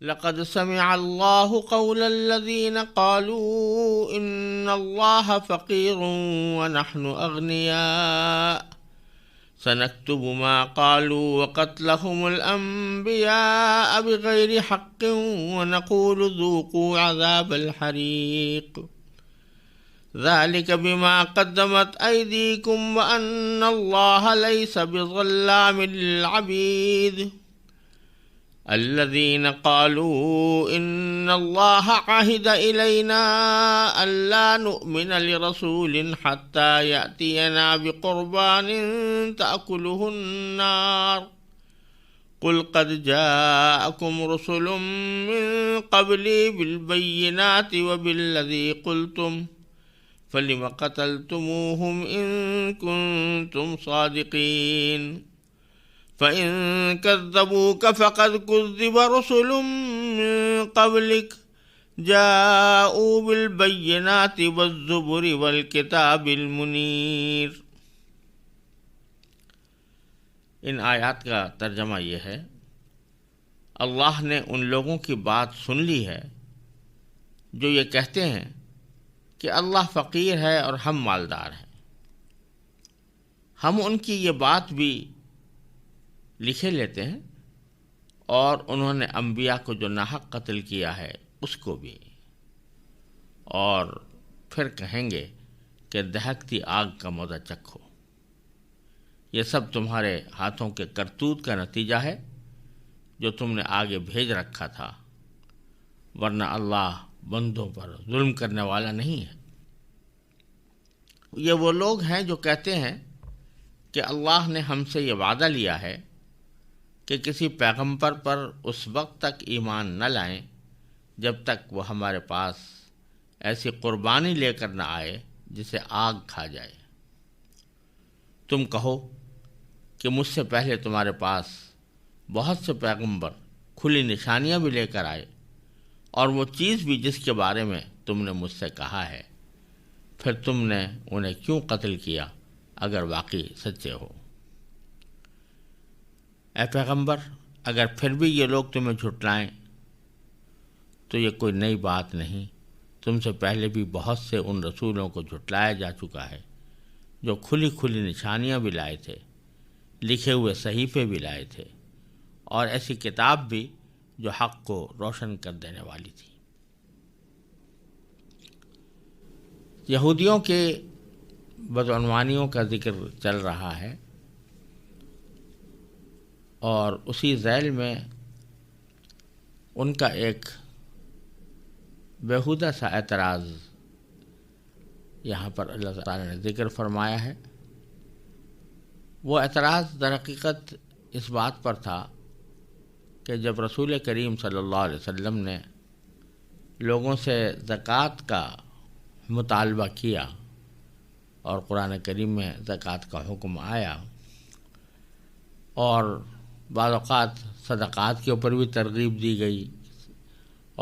لقد سمع الله قول الذين قالوا إن الله فقير ونحن أغنياء سنكتب ما قالوا وقتلهم الأنبياء بغير حق ونقول ذوقوا عذاب الحريق ذلك بما قدمت أيديكم وأن الله ليس بظلام للعبيد الذين قالوا إن الله عهد إلينا ألا نؤمن لرسول حتى يأتينا بقربان تأكله النار قل قد جاءكم رسل من قبلي بالبينات وبالذي قلتم فلم قتلتموهم إن كنتم صادقين فإن كذبوك فقد كذب رسل من قبلك جاءوا بالبينات والزبر والكتاب المنير۔ ان آیات کا ترجمہ یہ ہے، اللہ نے ان لوگوں کی بات سن لی ہے جو یہ کہتے ہیں کہ اللہ فقیر ہے اور ہم مالدار ہیں۔ ہم ان کی یہ بات بھی لکھے لیتے ہیں اور انہوں نے انبیاء کو جو ناحق قتل کیا ہے اس کو بھی، اور پھر کہیں گے کہ دہکتی آگ کا مزہ چکھو۔ یہ سب تمہارے ہاتھوں کے کرتوت کا نتیجہ ہے جو تم نے آگے بھیج رکھا تھا، ورنہ اللہ بندوں پر ظلم کرنے والا نہیں ہے۔ یہ وہ لوگ ہیں جو کہتے ہیں کہ اللہ نے ہم سے یہ وعدہ لیا ہے کہ کسی پیغمبر پر اس وقت تک ایمان نہ لائیں جب تک وہ ہمارے پاس ایسی قربانی لے کر نہ آئے جسے آگ کھا جائے۔ تم کہو کہ مجھ سے پہلے تمہارے پاس بہت سے پیغمبر کھلی نشانیاں بھی لے کر آئے، اور وہ چیز بھی جس کے بارے میں تم نے مجھ سے کہا ہے، پھر تم نے انہیں کیوں قتل کیا اگر واقعی سچے ہو؟ اے پیغمبر، اگر پھر بھی یہ لوگ تمہیں جھٹلائیں تو یہ کوئی نئی بات نہیں، تم سے پہلے بھی بہت سے ان رسولوں کو جھٹلایا جا چکا ہے جو کھلی کھلی نشانیاں بھی لائے تھے، لکھے ہوئے صحیفے بھی لائے تھے، اور ایسی کتاب بھی جو حق کو روشن کر دینے والی تھی۔ یہودیوں کے بدعنوانیوں کا ذکر چل رہا ہے، اور اسی ذیل میں ان کا ایک بیہودہ سا اعتراض یہاں پر اللہ تعالیٰ نے ذکر فرمایا ہے۔ وہ اعتراض در حقیقت اس بات پر تھا کہ جب رسول کریم صلی اللہ علیہ وسلم نے لوگوں سے زکوٰۃ کا مطالبہ کیا اور قرآن کریم میں زکوٰۃ کا حکم آیا، اور بعض اوقات صدقات کے اوپر بھی ترغیب دی گئی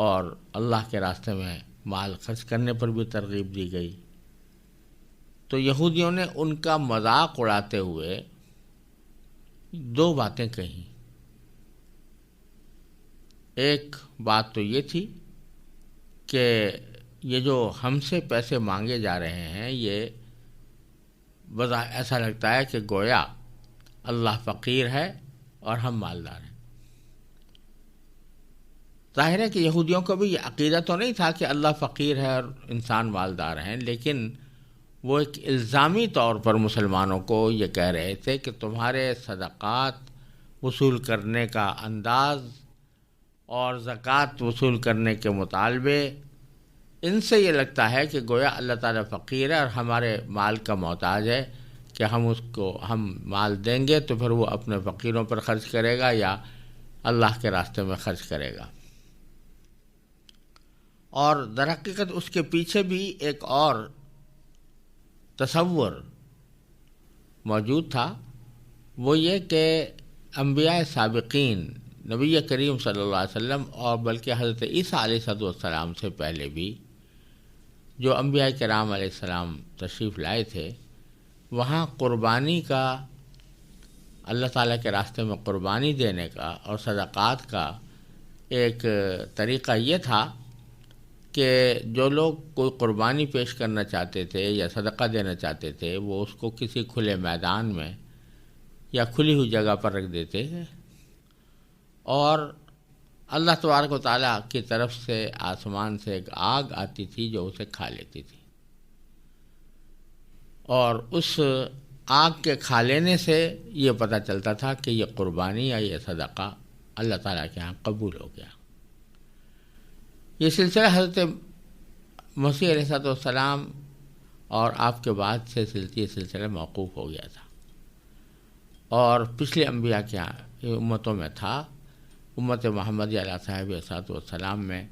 اور اللہ کے راستے میں مال خرچ کرنے پر بھی ترغیب دی گئی، تو یہودیوں نے ان کا مذاق اڑاتے ہوئے دو باتیں کہیں۔ ایک بات تو یہ تھی کہ یہ جو ہم سے پیسے مانگے جا رہے ہیں، یہ ایسا لگتا ہے کہ گویا اللہ فقیر ہے اور ہم مالدار ہیں۔ ظاہر ہے کہ یہودیوں کو بھی یہ عقیدہ تو نہیں تھا کہ اللہ فقیر ہے اور انسان مالدار ہیں، لیکن وہ ایک الزامی طور پر مسلمانوں کو یہ کہہ رہے تھے کہ تمہارے صدقات وصول کرنے کا انداز اور زکوٰۃ وصول کرنے کے مطالبے، ان سے یہ لگتا ہے کہ گویا اللہ تعالیٰ فقیر ہے اور ہمارے مال کا محتاج ہے، کہ ہم مال دیں گے تو پھر وہ اپنے فقیروں پر خرچ کرے گا یا اللہ کے راستے میں خرچ کرے گا۔ اور در حقیقت اس کے پیچھے بھی ایک اور تصور موجود تھا، وہ یہ کہ انبیاء سابقین، نبی کریم صلی اللہ علیہ وسلم اور بلکہ حضرت عیسیٰ علیہ السلام سے پہلے بھی جو انبیاء کرام علیہ السلام تشریف لائے تھے، وہاں قربانی کا، اللہ تعالیٰ کے راستے میں قربانی دینے کا اور صدقات کا ایک طریقہ یہ تھا کہ جو لوگ کوئی قربانی پیش کرنا چاہتے تھے یا صدقہ دینا چاہتے تھے وہ اس کو کسی کھلے میدان میں یا کھلی ہوئی جگہ پر رکھ دیتے تھے، اور اللہ تبارک و تعالیٰ کی طرف سے آسمان سے ایک آگ آتی تھی جو اسے کھا لیتی تھی، اور اس آگ کے کھا لینے سے یہ پتہ چلتا تھا کہ یہ قربانی یا یہ صدقہ اللہ تعالیٰ کے ہاں قبول ہو گیا۔ یہ سلسلہ حضرت مسیح علیہ السلام اور آپ کے بعد سے یہ سلسلہ موقوف ہو گیا تھا، اور پچھلے انبیاء کے امتوں میں تھا۔ امت محمدیہ علیہ صاحب والسلام میں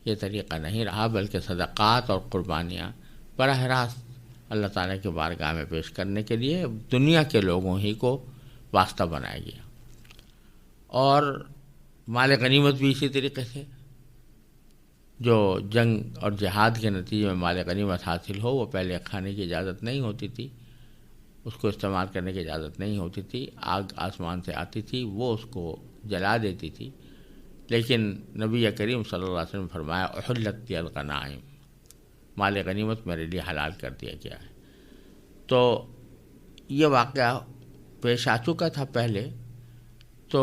یہ طریقہ نہیں رہا، بلکہ صدقات اور قربانیاں براہ راست اللہ تعالیٰ کے بارگاہ میں پیش کرنے کے لیے دنیا کے لوگوں ہی کو واسطہ بنایا گیا، اور مال غنیمت بھی اسی طریقے سے، جو جنگ اور جہاد کے نتیجے میں مال غنیمت حاصل ہو وہ پہلے کھانے کی اجازت نہیں ہوتی تھی، اس کو استعمال کرنے کی اجازت نہیں ہوتی تھی، آگ آسمان سے آتی تھی، وہ اس کو جلا دیتی تھی، لیکن نبی کریم صلی اللہ علیہ وسلم نے فرمایا احلت الغنائم، مال غنیمت میرے لیے حلال کر دیا گیا ہے۔ تو یہ واقعہ پیش آ چکا تھا پہلے، تو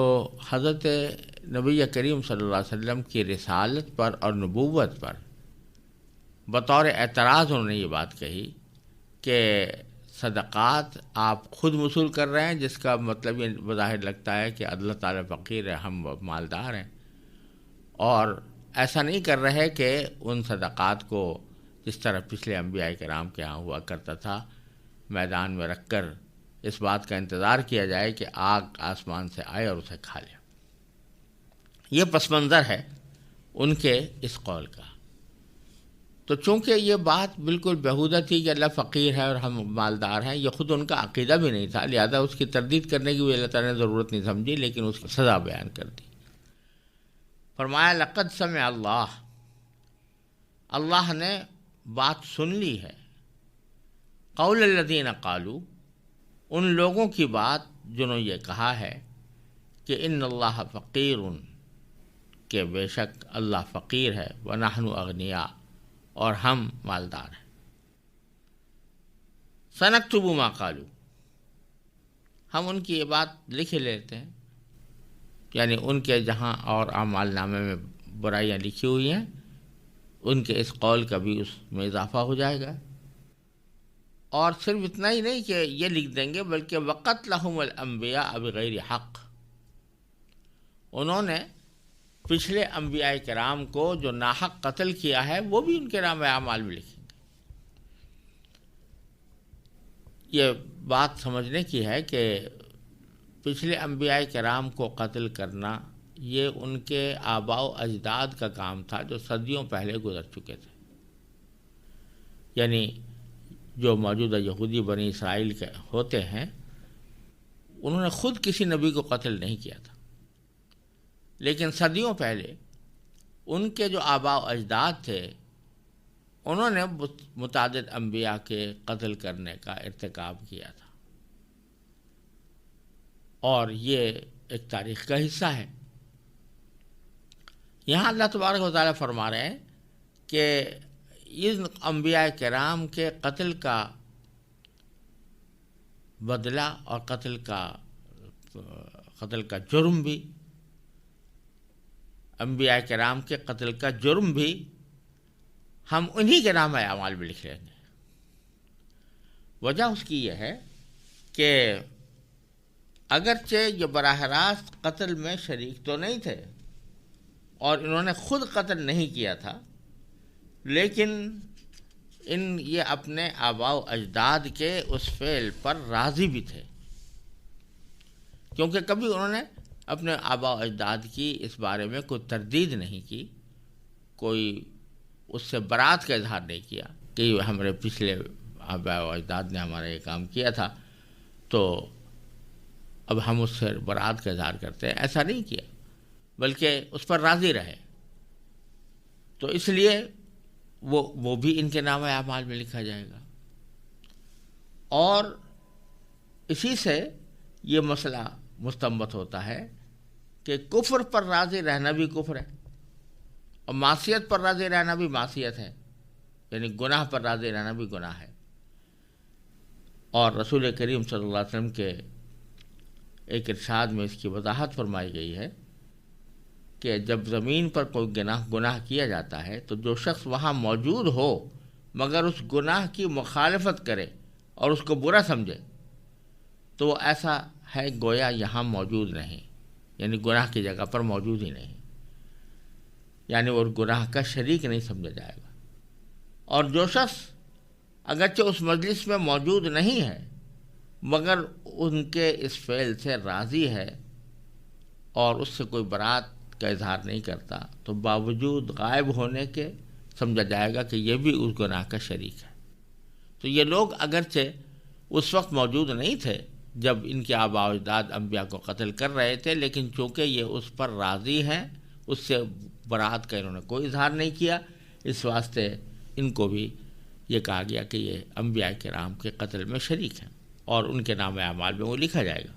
حضرت نبی کریم صلی اللہ علیہ وسلم کی رسالت پر اور نبوت پر بطور اعتراض انہوں نے یہ بات کہی کہ صدقات آپ خود وصول کر رہے ہیں، جس کا مطلب یہ بظاہر لگتا ہے کہ اللہ تعالیٰ فقیر ہے، ہم مالدار ہیں، اور ایسا نہیں کر رہے کہ ان صدقات کو جس طرح پچھلے انبیاء کرام کے ہاں ہوا کرتا تھا میدان میں رکھ کر اس بات کا انتظار کیا جائے کہ آگ آسمان سے آئے اور اسے کھا لے۔ یہ پس منظر ہے ان کے اس قول کا۔ تو چونکہ یہ بات بالکل بیہودہ تھی کہ اللہ فقیر ہے اور ہم مالدار ہیں، یہ خود ان کا عقیدہ بھی نہیں تھا، لہذا اس کی تردید کرنے کی بھی اللہ تعالیٰ نے ضرورت نہیں سمجھی، لیکن اس کی سزا بیان کر دی۔ فرمایا لقد سمع اللہ نے بات سن لی ہے، قول الذین قالوا، ان لوگوں کی بات جنہوں یہ کہا ہے کہ ان اللہ فقیر، کہ بے شک اللہ فقیر ہے، ونحن اغنیاء، اور ہم مالدار ہیں۔ سنکتب ما قالوا، ہم ان کی یہ بات لکھ لیتے ہیں، یعنی ان کے جہاں اور اعمال نامے میں برائیاں لکھی ہوئی ہیں ان کے اس قول کا بھی اس میں اضافہ ہو جائے گا، اور صرف اتنا ہی نہیں کہ یہ لکھ دیں گے بلکہ وقتلہم الانبیاء بغیر حق، انہوں نے پچھلے انبیاء کرام کو جو ناحق قتل کیا ہے وہ بھی ان کے نام اعمال میں لکھیں گے۔ یہ بات سمجھنے کی ہے کہ پچھلے انبیاء کرام کو قتل کرنا یہ ان کے آباء و اجداد کا کام تھا جو صدیوں پہلے گزر چکے تھے، یعنی جو موجودہ یہودی بنی اسرائیل کے ہوتے ہیں انہوں نے خود کسی نبی کو قتل نہیں کیا تھا، لیکن صدیوں پہلے ان کے جو آباء و اجداد تھے انہوں نے متعدد انبیاء کے قتل کرنے کا ارتکاب کیا تھا، اور یہ ایک تاریخ کا حصہ ہے۔ یہاں اللہ تبارک و تعالیٰ فرما رہے ہیں کہ ان انبیاء کرام کے قتل کا بدلہ اور قتل کا جرم بھی، انبیاء کرام کے قتل کا جرم بھی ہم انہی کے نام اعمال میں لکھ لیں گے۔ وجہ اس کی یہ ہے کہ اگرچہ یہ براہ راست قتل میں شریک تو نہیں تھے اور انہوں نے خود قتل نہیں کیا تھا، لیکن یہ اپنے آباء و اجداد کے اس فعل پر راضی بھی تھے، کیونکہ کبھی انہوں نے اپنے آباء و اجداد کی اس بارے میں کوئی تردید نہیں کی، کوئی اس سے برات کا اظہار نہیں کیا کہ ہمارے پچھلے آباء و اجداد نے ہمارا یہ کام کیا تھا تو اب ہم اس سے برات کا اظہار کرتے ہیں، ایسا نہیں کیا، بلکہ اس پر راضی رہے۔ تو اس لیے وہ بھی ان کے نام اعمال میں لکھا جائے گا، اور اسی سے یہ مسئلہ مستنبط ہوتا ہے کہ کفر پر راضی رہنا بھی کفر ہے، اور معصیت پر راضی رہنا بھی معصیت ہے، یعنی گناہ پر راضی رہنا بھی گناہ ہے۔ اور رسول کریم صلی اللہ علیہ وسلم کے ایک ارشاد میں اس کی وضاحت فرمائی گئی ہے کہ جب زمین پر کوئی گناہ کیا جاتا ہے تو جو شخص وہاں موجود ہو مگر اس گناہ کی مخالفت کرے اور اس کو برا سمجھے تو وہ ایسا ہے گویا یہاں موجود نہیں، یعنی گناہ کی جگہ پر موجود ہی نہیں، یعنی وہ گناہ کا شریک نہیں سمجھا جائے گا۔ اور جو شخص اگرچہ اس مجلس میں موجود نہیں ہے مگر ان کے اس فعل سے راضی ہے اور اس سے کوئی برات کا اظہار نہیں کرتا تو باوجود غائب ہونے کے سمجھا جائے گا کہ یہ بھی اس گناہ کا شریک ہے۔ تو یہ لوگ اگرچہ اس وقت موجود نہیں تھے جب ان کے آباء و اجداد انبیاء کو قتل کر رہے تھے، لیکن چونکہ یہ اس پر راضی ہیں، اس سے برات کا انہوں نے کوئی اظہار نہیں کیا، اس واسطے ان کو بھی یہ کہا گیا کہ یہ انبیاء کرام کے قتل میں شریک ہیں اور ان کے نام اعمال میں وہ لکھا جائے گا۔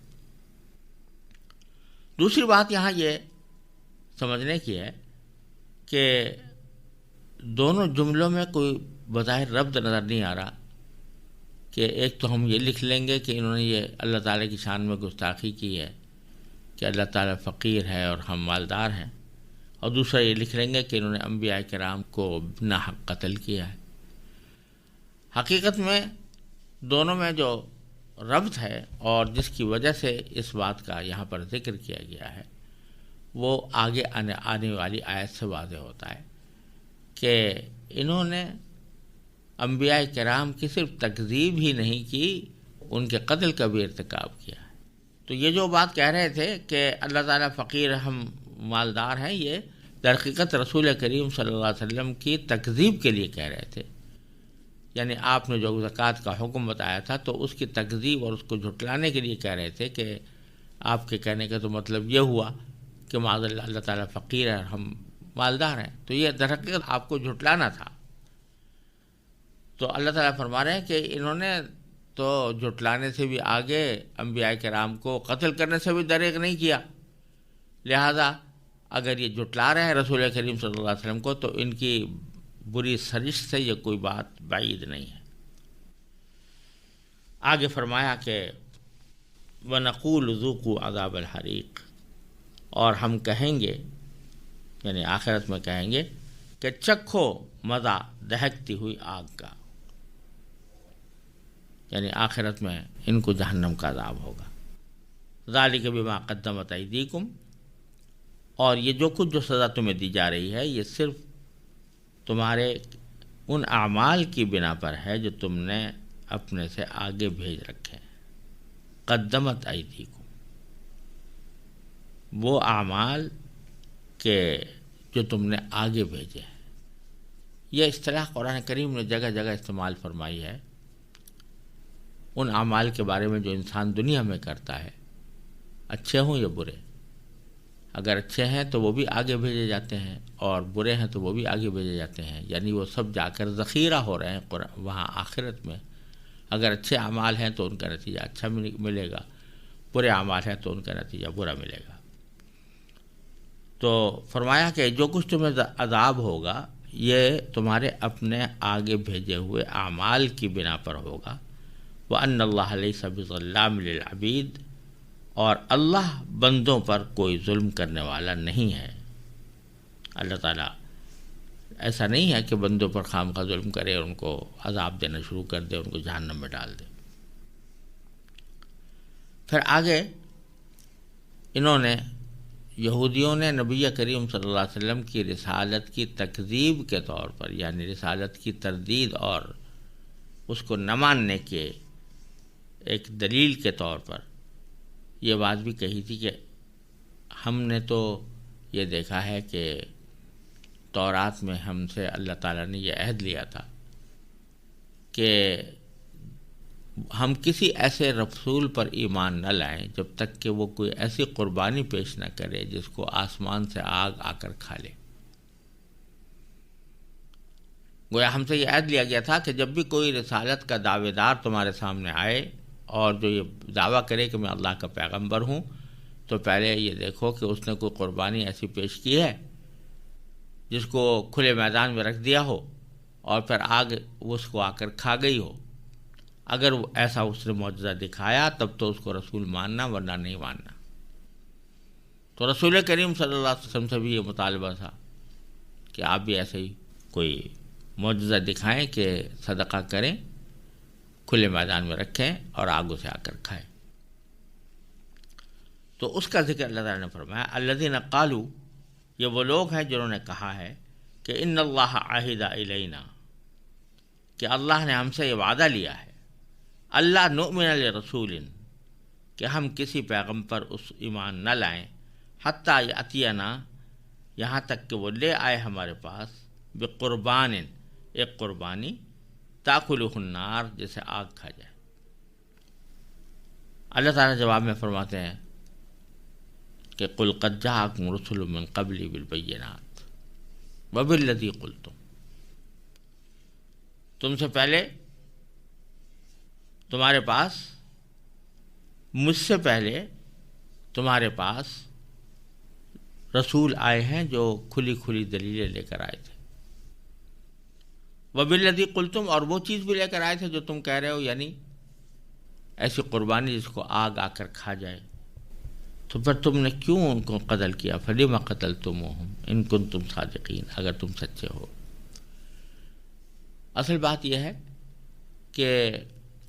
دوسری بات یہاں یہ سمجھنے کی ہے کہ دونوں جملوں میں کوئی بظاہر ربط نظر نہیں آ رہا کہ ایک تو ہم یہ لکھ لیں گے کہ انہوں نے یہ اللہ تعالیٰ کی شان میں گستاخی کی ہے کہ اللہ تعالیٰ فقیر ہے اور ہم مالدار ہیں، اور دوسرا یہ لکھ لیں گے کہ انہوں نے انبیاء کرام کو ناحق قتل کیا ہے۔ حقیقت میں دونوں میں جو ربط ہے اور جس کی وجہ سے اس بات کا یہاں پر ذکر کیا گیا ہے وہ آگے آنے والی آیت سے واضح ہوتا ہے کہ انہوں نے انبیاء کرام کی صرف تکذیب ہی نہیں کی، ان کے قتل کا بھی ارتکاب کیا ہے۔ تو یہ جو بات کہہ رہے تھے کہ اللہ تعالیٰ فقیر ہم مالدار ہیں، یہ در حقیقت رسول کریم صلی اللہ علیہ وسلم کی تکذیب کے لیے کہہ رہے تھے، یعنی آپ نے جو زکوٰۃ کا حکم بتایا تھا تو اس کی تکذیب اور اس کو جھٹلانے کے لیے کہہ رہے تھے کہ آپ کے کہنے کا تو مطلب یہ ہوا کہ معاذ اللہ اللہ تعالیٰ فقیر ہے اور ہم مالدار ہیں، تو یہ در حقیقت آپ کو جھٹلانا تھا۔ تو اللہ تعالیٰ فرما رہے ہیں کہ انہوں نے تو جھٹلانے سے بھی آگے انبیاء کرام کو قتل کرنے سے بھی دریغ نہیں کیا، لہذا اگر یہ جھٹلا رہے ہیں رسول کریم صلی اللہ علیہ وسلم کو تو ان کی بری سرشت سے یہ کوئی بات بعید نہیں ہے۔ آگے فرمایا کہ وَنَقُولُ ذُوقُوا عَذَابَ الْحَرِيقِ، اور ہم کہیں گے یعنی آخرت میں کہیں گے کہ چکھو مزہ دہکتی ہوئی آگ کا، یعنی آخرت میں ان کو جہنم کا عذاب ہوگا۔ ذَلِكَ بِمَا قَدَّمَتْ أَيْدِيكُمْ، اور یہ جو کچھ جو سزا تمہیں دی جا رہی ہے یہ صرف تمہارے ان اعمال کی بنا پر ہے جو تم نے اپنے سے آگے بھیج رکھے ہیں۔ قدمت ایدیکم، وہ اعمال کہ جو تم نے آگے بھیجے ہیں۔ یہ اصطلاح قرآن کریم نے جگہ جگہ استعمال فرمائی ہے ان اعمال کے بارے میں جو انسان دنیا میں کرتا ہے، اچھے ہوں یا برے۔ اگر اچھے ہیں تو وہ بھی آگے بھیجے جاتے ہیں اور برے ہیں تو وہ بھی آگے بھیجے جاتے ہیں، یعنی وہ سب جا کر ذخیرہ ہو رہے ہیں وہاں آخرت میں۔ اگر اچھے اعمال ہیں تو ان کا نتیجہ اچھا ملے گا، برے اعمال ہیں تو ان کا نتیجہ برا ملے گا۔ تو فرمایا کہ جو کچھ تمہیں عذاب ہوگا یہ تمہارے اپنے آگے بھیجے ہوئے اعمال کی بنا پر ہوگا۔ وَأَنَّ اللَّهَ لَيْسَ بِظَلَّامٍ لِّلْعَبِيدِ، اور اللہ بندوں پر کوئی ظلم کرنے والا نہیں ہے۔ اللہ تعالیٰ ایسا نہیں ہے کہ بندوں پر خامخواہ ظلم کرے اور ان کو عذاب دینا شروع کر دے، ان کو جہنم میں ڈال دے۔ پھر آگے انہوں نے یہودیوں نے نبی کریم صلی اللہ علیہ وسلم کی رسالت کی تکذیب کے طور پر، یعنی رسالت کی تردید اور اس کو نہ ماننے کے ایک دلیل کے طور پر یہ بات بھی کہی تھی کہ ہم نے تو یہ دیکھا ہے کہ تورات میں ہم سے اللہ تعالیٰ نے یہ عہد لیا تھا کہ ہم کسی ایسے رسول پر ایمان نہ لائیں جب تک کہ وہ کوئی ایسی قربانی پیش نہ کرے جس کو آسمان سے آگ آ کر کھا لے۔ گویا ہم سے یہ عہد لیا گیا تھا کہ جب بھی کوئی رسالت کا دعوے دار تمہارے سامنے آئے اور جو یہ دعویٰ کرے کہ میں اللہ کا پیغمبر ہوں، تو پہلے یہ دیکھو کہ اس نے کوئی قربانی ایسی پیش کی ہے جس کو کھلے میدان میں رکھ دیا ہو اور پھر آگ اس کو آ کر کھا گئی ہو، اگر ایسا اس نے معجزہ دکھایا تب تو اس کو رسول ماننا، ورنہ نہیں ماننا۔ تو رسول کریم صلی اللہ علیہ وسلم سے بھی یہ مطالبہ تھا کہ آپ بھی ایسے ہی کوئی معجزہ دکھائیں کہ صدقہ کریں، کھلے میدان میں رکھیں اور آگ سے آ کر کھائیں۔ تو اس کا ذکر اللہ تعالیٰ نے فرمایا الذین قالوا، یہ وہ لوگ ہیں جنہوں نے کہا ہے کہ ان اللہ عہد الینا، کہ اللہ نے ہم سے یہ وعدہ لیا ہے، اللہ نؤمن لرسول، کہ ہم کسی پیغمبر پر اس ایمان نہ لائیں، حتیٰ یأتینا، یہاں تک کہ وہ لے آئے ہمارے پاس، بقربان، ایک قربانی، تاکلہ النار، جسے آگ کھا جائے۔ اللہ تعالیٰ جواب میں فرماتے ہیں کہ قل قد جاءکم رسل من قبلی بالبینات وبالذی قلتم، تم سے پہلے تمہارے پاس، مجھ سے پہلے تمہارے پاس رسول آئے ہیں جو کھلی کھلی دلیلیں لے کر آئے تھے، وبالذی قلتم، اور وہ چیز بھی لے کر آئے تھے جو تم کہہ رہے ہو، یعنی ایسی قربانی جس کو آگ آ کر کھا جائے۔ تو پھر تم نے کیوں ان کو قتل کیا؟ فلم قتلتموہم ان کنتم صادقین، اگر تم سچے ہو۔ اصل بات یہ ہے کہ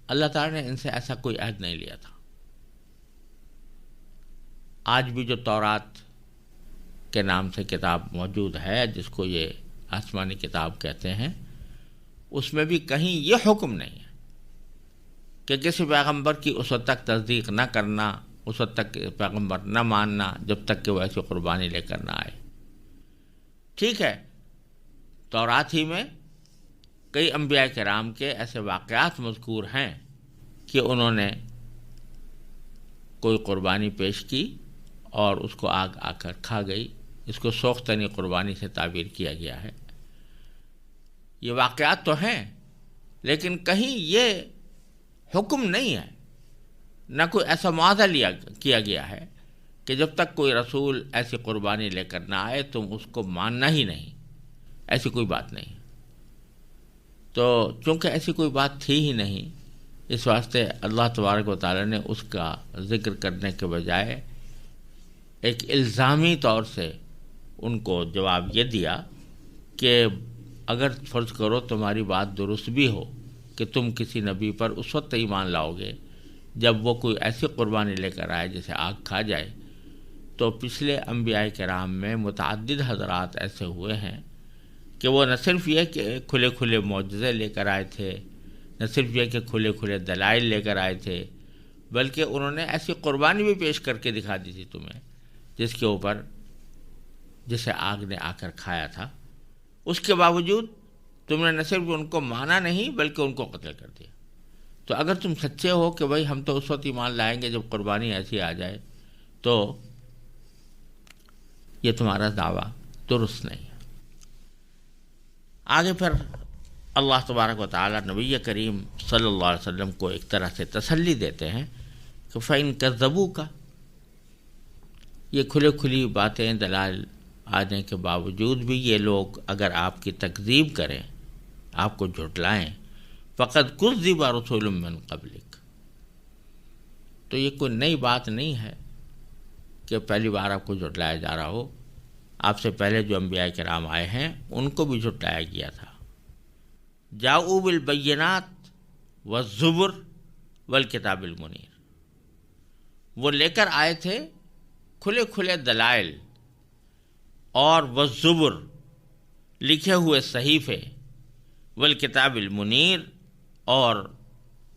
اللہ تعالیٰ نے ان سے ایسا کوئی عہد نہیں لیا تھا۔ آج بھی جو تورات کے نام سے کتاب موجود ہے، جس کو یہ آسمانی کتاب کہتے ہیں، اس میں بھی کہیں یہ حکم نہیں ہے کہ کسی پیغمبر کی اس وقت تک تصدیق نہ کرنا، اس وقت تک پیغمبر نہ ماننا جب تک کہ وہ ایسی قربانی لے کر نہ آئے۔ ٹھیک ہے، تورات ہی میں کئی انبیاء کرام کے ایسے واقعات مذکور ہیں کہ انہوں نے کوئی قربانی پیش کی اور اس کو آگ آ کر کھا گئی۔ اس کو سوختنی قربانی سے تعبیر کیا گیا ہے۔ یہ واقعات تو ہیں، لیکن کہیں یہ حکم نہیں ہے، نہ کوئی ایسا معاہدہ کیا گیا ہے کہ جب تک کوئی رسول ایسی قربانی لے کر نہ آئے تم اس کو ماننا ہی نہیں۔ ایسی کوئی بات نہیں۔ تو چونکہ ایسی کوئی بات تھی ہی نہیں، اس واسطے اللہ تبارک و تعالیٰ نے اس کا ذکر کرنے کے بجائے ایک الزامی طور سے ان کو جواب یہ دیا کہ اگر فرض کرو تمہاری بات درست بھی ہو کہ تم کسی نبی پر اس وقت ایمان لاؤ گے جب وہ کوئی ایسی قربانی لے کر آئے جسے آگ کھا جائے، تو پچھلے انبیاء کرام میں متعدد حضرات ایسے ہوئے ہیں کہ وہ نہ صرف یہ کہ کھلے کھلے معجزے لے کر آئے تھے، نہ صرف یہ کہ کھلے کھلے دلائل لے کر آئے تھے، بلکہ انہوں نے ایسی قربانی بھی پیش کر کے دکھا دی تھی تمہیں جس کے اوپر جسے آگ نے آ کر کھایا تھا۔ اس کے باوجود تم نے نہ صرف ان کو مانا نہیں بلکہ ان کو قتل کر دیا۔ تو اگر تم سچے ہو کہ بھائی ہم تو اس وقت ایمان لائیں گے جب قربانی ایسی آ جائے، تو یہ تمہارا دعویٰ درست نہیں ہے۔ آگے پھر اللہ تبارک و تعالیٰ نبی کریم صلی اللہ علیہ وسلم کو ایک طرح سے تسلی دیتے ہیں کہ فَإِن كَذَّبُوكَ، یہ کھلے کھلی باتیں دلائل آنے کے باوجود بھی یہ لوگ اگر آپ کی تکذیب کریں، آپ کو جھٹلائیں، فَقَدْ كُذِّبَ رُسُلٌ مِّن قَبْلِكَ، تو یہ کوئی نئی بات نہیں ہے کہ پہلی بار آپ کو جھٹلایا جا رہا ہو۔ آپ سے پہلے جو انبیاء کرام آئے ہیں ان کو بھی جھٹلایا گیا تھا۔ جاؤ بالبینات والزبر والکتاب المنیر، وہ لے کر آئے تھے کھلے کھلے دلائل اور والزبر، لکھے ہوئے صحیفے، والکتاب المنیر، اور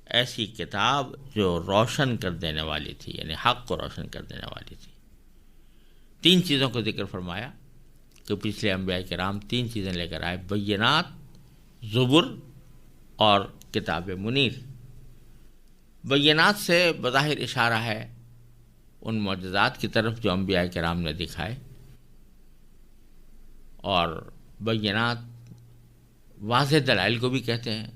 ایسی کتاب جو روشن کر دینے والی تھی، یعنی حق کو روشن کر دینے والی تھی۔ تین چیزوں کو ذکر فرمایا کہ پچھلے انبیاء کرام تین چیزیں لے کر آئے، بینات، زبر اور کتاب منیر۔ بینات سے بظاہر اشارہ ہے ان معجزات کی طرف جو انبیاء کرام نے دکھائے، اور بینات واضح دلائل کو بھی کہتے ہیں،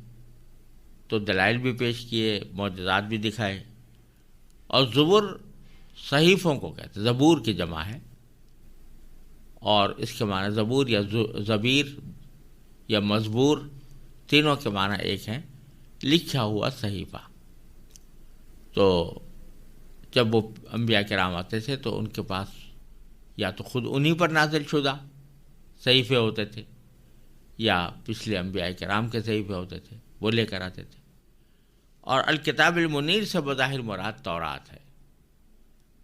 تو دلائل بھی پیش کیے، معجزات بھی دکھائے۔ اور زبر صحیفوں کو کہتے ہیں، زبور کی جمع ہے، اور اس کے معنی زبور یا زبیر یا مزبور، تینوں کے معنی ایک ہیں، لکھا ہوا صحیفہ۔ تو جب وہ انبیاء کرام آتے تھے تو ان کے پاس یا تو خود انہی پر نازل شدہ صحیفے ہوتے تھے یا پچھلے انبیاء کرام کے صحیفے ہوتے تھے، وہ لے کر آتے تھے۔ اور الکتاب المنیر سے بظاہر مراد تورات ہے،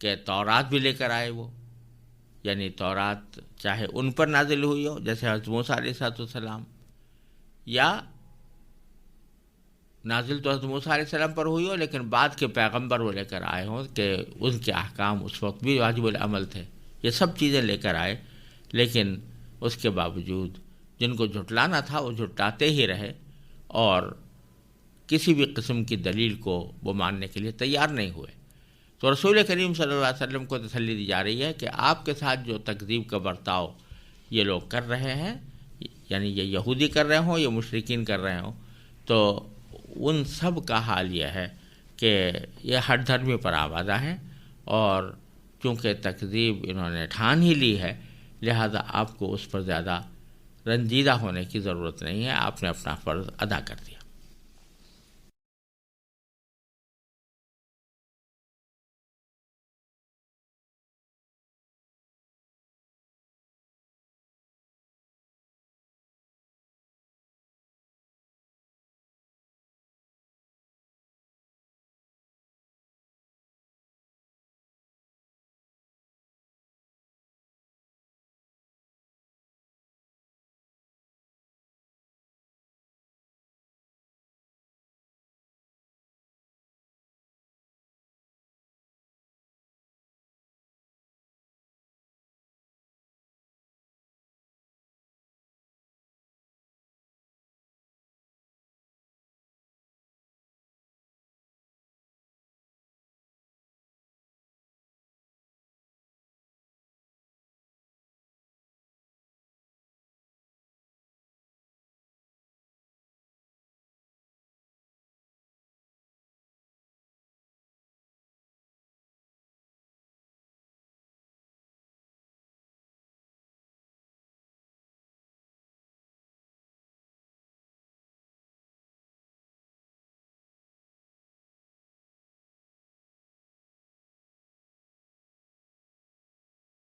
کہ تورات بھی لے کر آئے وہ، یعنی تورات چاہے ان پر نازل ہوئی ہو جیسے حضرت موسیٰ علیہ السلام، یا نازل تو حضرت موسیٰ علیہ السلام پر ہوئی ہو لیکن بعد کے پیغمبر وہ لے کر آئے ہوں کہ ان کے احکام اس وقت بھی واجب العمل تھے، یہ سب چیزیں لے کر آئے، لیکن اس کے باوجود جن کو جھٹلانا تھا وہ جھٹلاتے ہی رہے اور کسی بھی قسم کی دلیل کو وہ ماننے کے لیے تیار نہیں ہوئے۔ تو رسول کریم صلی اللہ علیہ وسلم کو تسلی دی جا رہی ہے کہ آپ کے ساتھ جو تکذیب کا برتاؤ یہ لوگ کر رہے ہیں، یعنی یہ یہودی کر رہے ہوں یا مشرکین کر رہے ہوں، تو ان سب کا حال یہ ہے کہ یہ ہٹ دھرمی پر آوازہ ہیں، اور چونکہ تکذیب انہوں نے ٹھان ہی لی ہے، لہذا آپ کو اس پر زیادہ رنجیدہ ہونے کی ضرورت نہیں ہے، آپ نے اپنا فرض ادا کر دیا۔